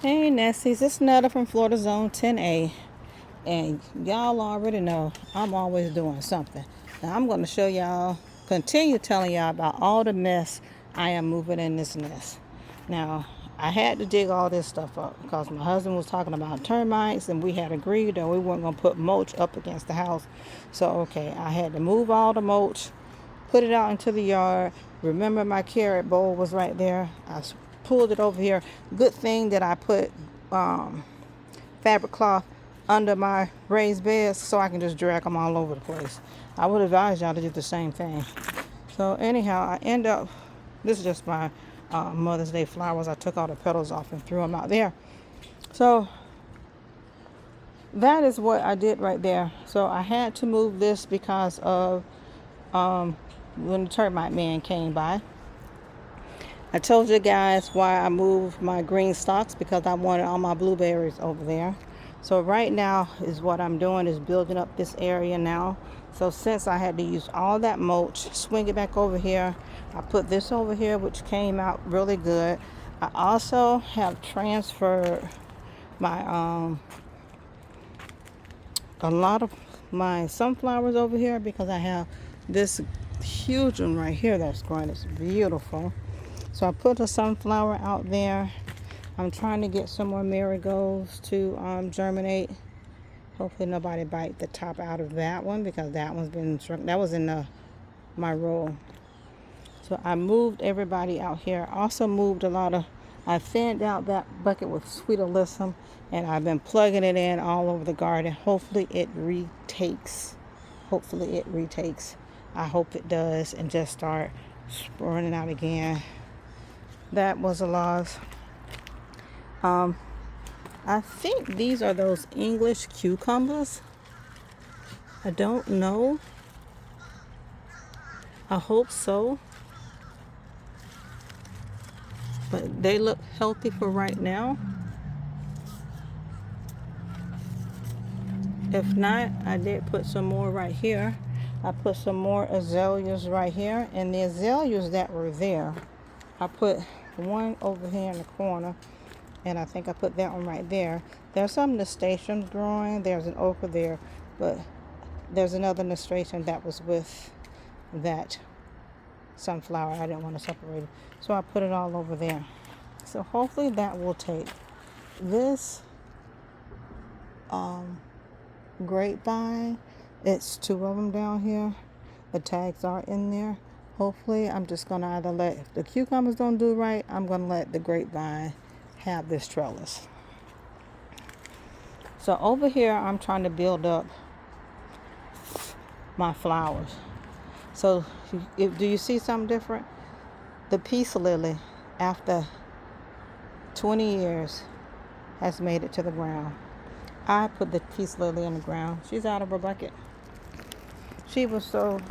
Hey Nesties, it's Netta from Florida Zone 10A, and y'all already know I'm always doing something. Now I'm going to show y'all, continue telling y'all about all the mess I am moving in this nest. Now, I had to dig all this stuff up because my husband was talking about termites, and we had agreed that we weren't going to put mulch up against the house. So, okay, I had to move all the mulch, put it out into the yard. Remember, my carrot bowl was right there. I pulled it over here. Good thing that I put fabric cloth under my raised beds so I can just drag them all over the place. I would advise y'all to do the same thing. So anyhow, I end up, this is just my Mother's Day flowers. I took all the petals off and threw them out there. So that is what I did right there. So I had to move this because of when the termite man came by. I told you guys why I moved my green stalks, because I wanted all my blueberries over there. So right now is what I'm doing is building up this area now. So since I had to use all that mulch, swing it back over here. I put this over here, which came out really good. I also have transferred my a lot of my sunflowers over here because I have this huge one right here that's growing. It's beautiful. So I put a sunflower out there. I'm trying to get some more marigolds to germinate. Hopefully nobody bite the top out of that one because that one's been shrunk. That was in my roll. So I moved everybody out here. Also moved I thinned out that bucket with sweet alyssum, and I've been plugging it in all over the garden. Hopefully it retakes. I hope it does and just start sprouting out again. That was a loss. I think these are those English cucumbers. I don't know. I hope so. But they look healthy for right now. If not, I did put some more right here. I put some more azaleas right here. And the azaleas that were there, I put one over here in the corner. And I think I put that one right there. There's some nasturtiums growing. There's an okra there. But there's another nasturtium that was with that sunflower. I didn't want to separate it. So I put it all over there. So hopefully that will take. This grapevine, it's two of them down here. The tags are in there. Hopefully I'm just going to either let, if the cucumbers don't do right, I'm going to let the grapevine have this trellis. So over here I'm trying to build up my flowers. So do you see something different? The peace lily, after 20 years, has made it to the ground. I put the peace lily in the ground. She's out of her bucket.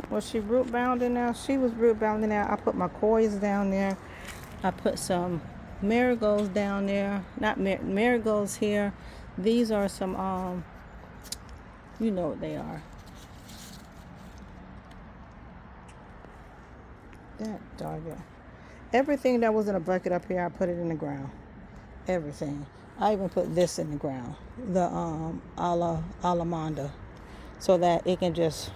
Was she root bound in there? She was root bound in there. I put my koi's down there. I put some marigolds down there. Not marigolds here. These are some, you know what they are. That dog it. Everything that was in a bucket up here, I put it in the ground. Everything. I even put this in the ground. The alamanda. So that it can just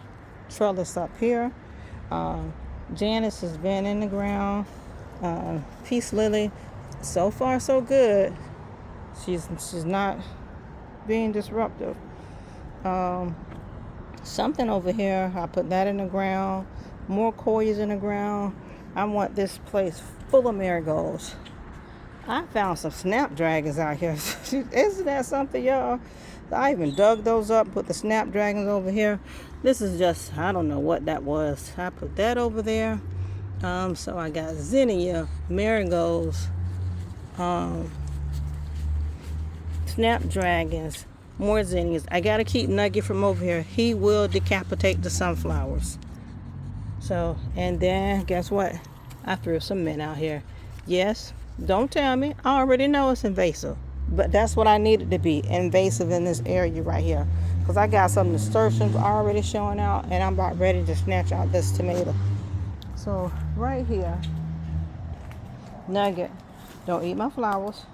trellis up here. Janice has been in the ground. Peace lily. So far so good. She's not being disruptive. Something over here, I put that in the ground. More koi's in the ground. I want this place full of marigolds. I found some snapdragons out here. Isn't that something, y'all? I even dug those up, put the snapdragons over here. This is just, I don't know what that was. I put that over there. So I got zinnia, marigolds, snapdragons, more zinnias. I got to keep Nugget from over here. He will decapitate the sunflowers. So, and then guess what? I threw some mint out here. Yes, don't tell me. I already know it's invasive. But that's what I needed to be, invasive in this area right here. Because I got some nasturtiums already showing out, and I'm about ready to snatch out this tomato. So, right here, Nugget, don't eat my flowers.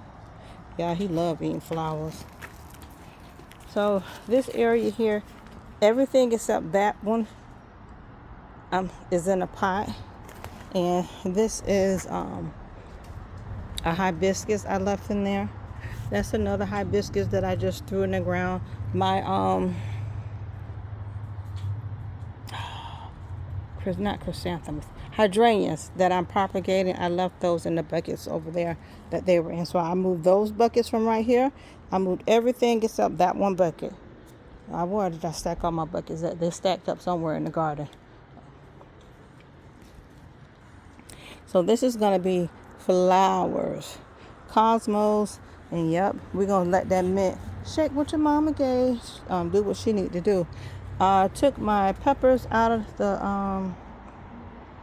Yeah, he loved eating flowers. So this area here, everything except that one is in a pot. And this is a hibiscus I left in there. That's another hibiscus that I just threw in the ground. My not chrysanthemums, hydrangeas that I'm propagating, I left those in the buckets over there that they were in. So I moved those buckets from right here. I moved everything except that one bucket. Where did I stack all my buckets at? They stacked up somewhere in the garden. So this is going to be flowers, cosmos, and yep, we're going to let that mint shake what your mama gave, do what she need to do. Took my peppers out of the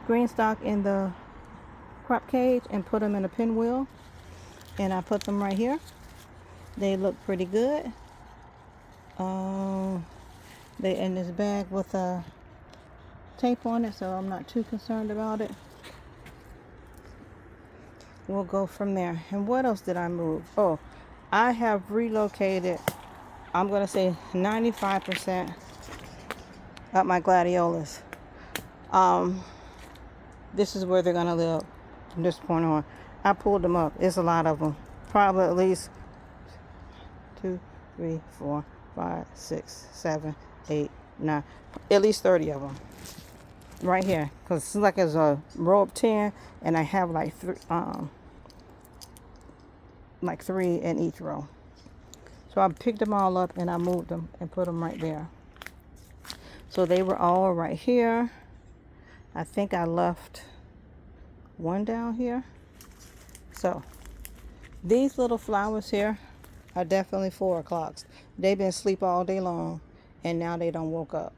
green stalk in the crop cage and put them in a pinwheel, and I put them right here. They look pretty good. They in this bag with a tape on it, so I'm not too concerned about it. We'll go from there. And what else did I move? Oh, I have relocated, I'm going to say 95% of my gladiolas. This is where they're going to live from this point on. I pulled them up. It's a lot of them. Probably at least 2, 3, 4, 5, 6, 7, 8, 9. At least 30 of them. Right here. Because it's like it's a row of 10. And I have like 3 in each row. So I picked them all up and I moved them and put them right there. So they were all right here. I think I left one down here. So these little flowers here are definitely 4 o'clocks. They've been asleep all day long and now they don't woke up.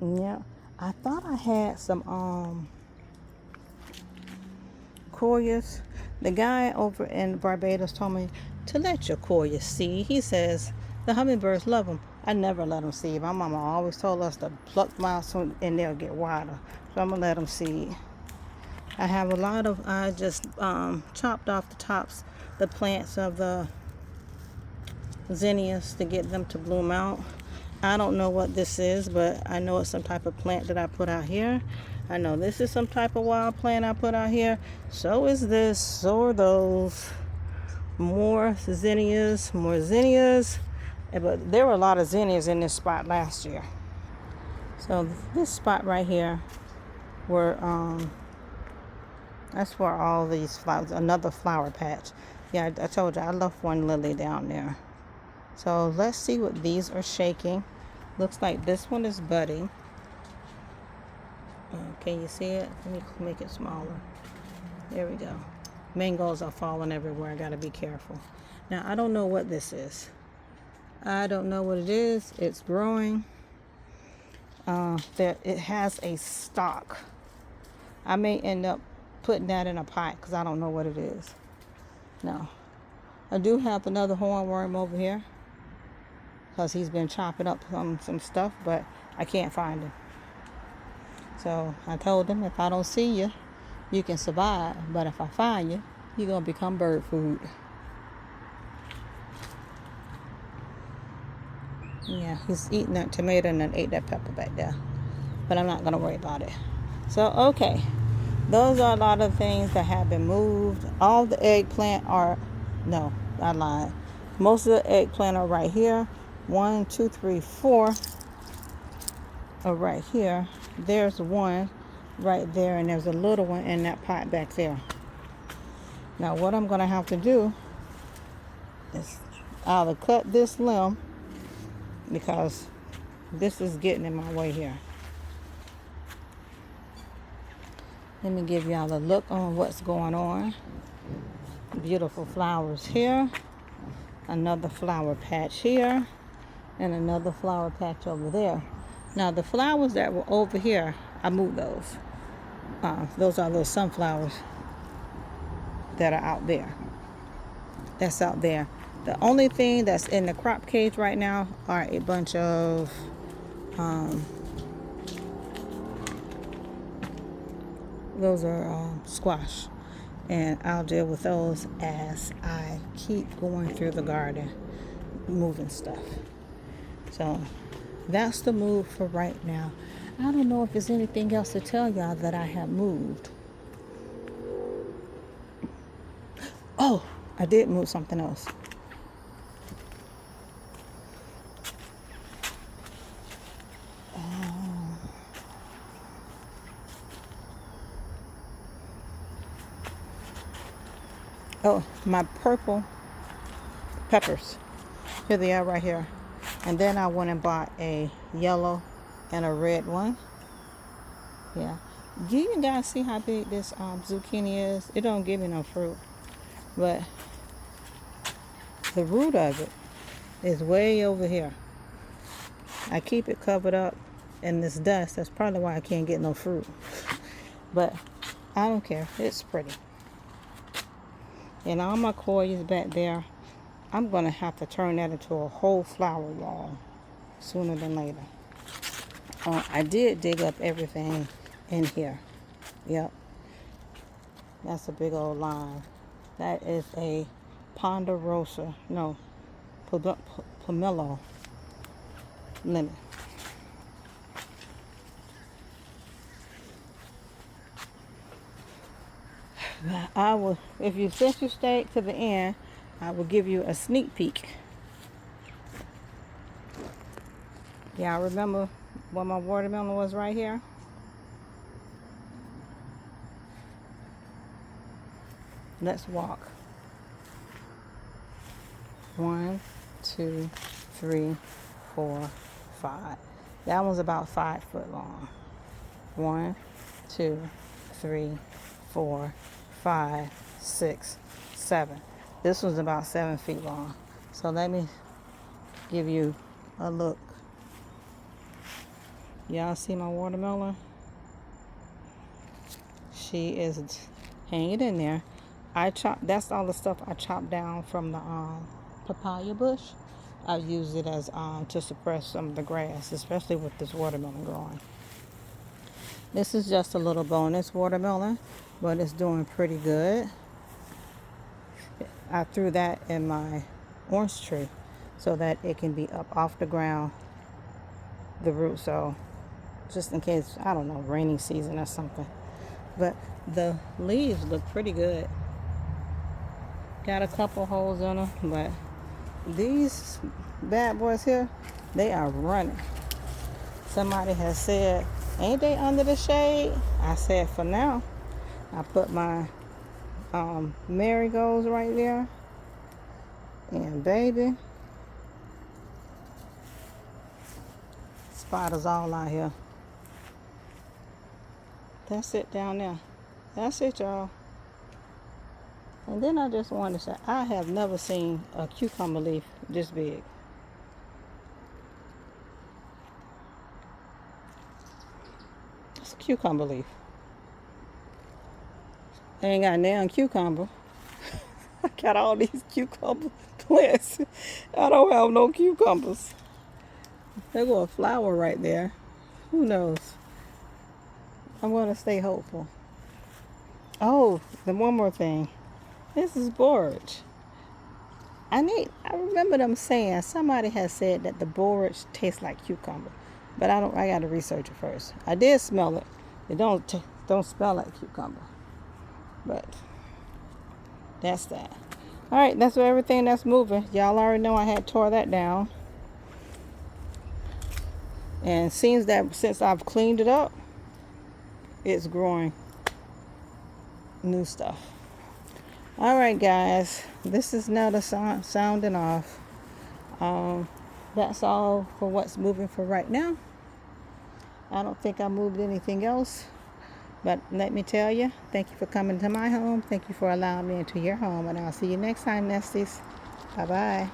Yeah, I thought I had some Coyas. The guy over in Barbados told me to let your Coyas seed. He says the hummingbirds love them. I never let them seed. My mama always told us to pluck them out and they'll get wider. So I'm going to let them seed. I have a lot of, I just chopped off the tops, the plants of the zinnias to get them to bloom out. I don't know what this is, but I know it's some type of plant that I put out here. I know this is some type of wild plant I put out here. So is this, so are those. More zinnias, more zinnias. But there were a lot of zinnias in this spot last year. So this spot right here, where that's where all these flowers, another flower patch. Yeah, I told you I left one lily down there. So let's see what these are shaking. Looks like this one is budding. Can you see it? Let me make it smaller. There we go. Mangoes are falling everywhere. I gotta be careful. Now I don't know what this is. I don't know what it is. It's growing. It has a stalk. I may end up putting that in a pot because I don't know what it is. No. I do have another hornworm over here because he's been chopping up some stuff, but I can't find him. So I told him, if I don't see you, you can survive, but if I find you, you're going to become bird food. Yeah, he's eating that tomato and then ate that pepper back there. But I'm not going to worry about it. So, okay. Those are a lot of things that have been moved. All the eggplant are... No, I lied. Most of the eggplant are right here. 1, 2, 3, 4 are right here. There's one right there, and there's a little one in that pot back there. Now, what I'm going to have to do is either cut this limb because this is getting in my way here. Let me give y'all a look on what's going on. Beautiful flowers here. Another flower patch here. And another flower patch over there. Now the flowers that were over here, I moved those. Those are those sunflowers that are out there. That's out there. The only thing that's in the crop cage right now are a bunch of those are squash. And I'll deal with those as I keep going through the garden, moving stuff. So that's the move for right now. I don't know if there's anything else to tell y'all that I have moved. Oh, I did move something else. Oh, my purple peppers. Here they are right here. And then I went and bought a yellow and a red one. Yeah. Do you guys see how big this zucchini is? It don't give me no fruit. But the root of it is way over here. I keep it covered up in this dust. That's probably why I can't get no fruit. But I don't care. It's pretty. And all my coils back there, I'm going to have to turn that into a whole flower wall sooner than later. I did dig up everything in here. Yep. That's a big old line. That is a ponderosa. No. Pomelo lemon. I will, since you stayed to the end, I will give you a sneak peek. Yeah, I remember when my watermelon was right here. Let's walk. 1, 2, 3, 4, 5. That one's about 5 foot long. 1, 2, 3, 4, 5, 6, 7. This one's about 7 feet long. So let me give you a look. Y'all see my watermelon? She is hanging in there. That's all the stuff I chopped down from the papaya bush. I use it as to suppress some of the grass, especially with this watermelon growing. This is just a little bonus watermelon, but it's doing pretty good. I threw that in my orange tree so that it can be up off the ground, the root, so just in case, I don't know, rainy season or something. But the leaves look pretty good. Got a couple holes in them, but these bad boys here, they are running. Somebody has said, ain't they under the shade? I said, for now. I put my marigolds right there. And baby, spiders all out here. That's it down there. That's it, y'all. And then I just wanted to say, I have never seen a cucumber leaf this big. It's a cucumber leaf. I ain't got damn cucumber. I got all these cucumber plants. I don't have no cucumbers. There go a flower right there. Who knows? I'm going to stay hopeful. Oh, then one more thing. This is borage. I remember them saying, somebody has said that the borage tastes like cucumber. But I got to research it first. I did smell it. It don't smell like cucumber. But that's that. All right, that's everything that's moving. Y'all already know I had tore that down. And seems that since I've cleaned it up, it's growing new stuff. All right, guys, this is now the sounding off. That's all for what's moving for right now. I don't think I moved anything else. But let me tell you, thank you for coming to my home. Thank you for allowing me into your home. And I'll see you next time, Nesties. Bye-bye.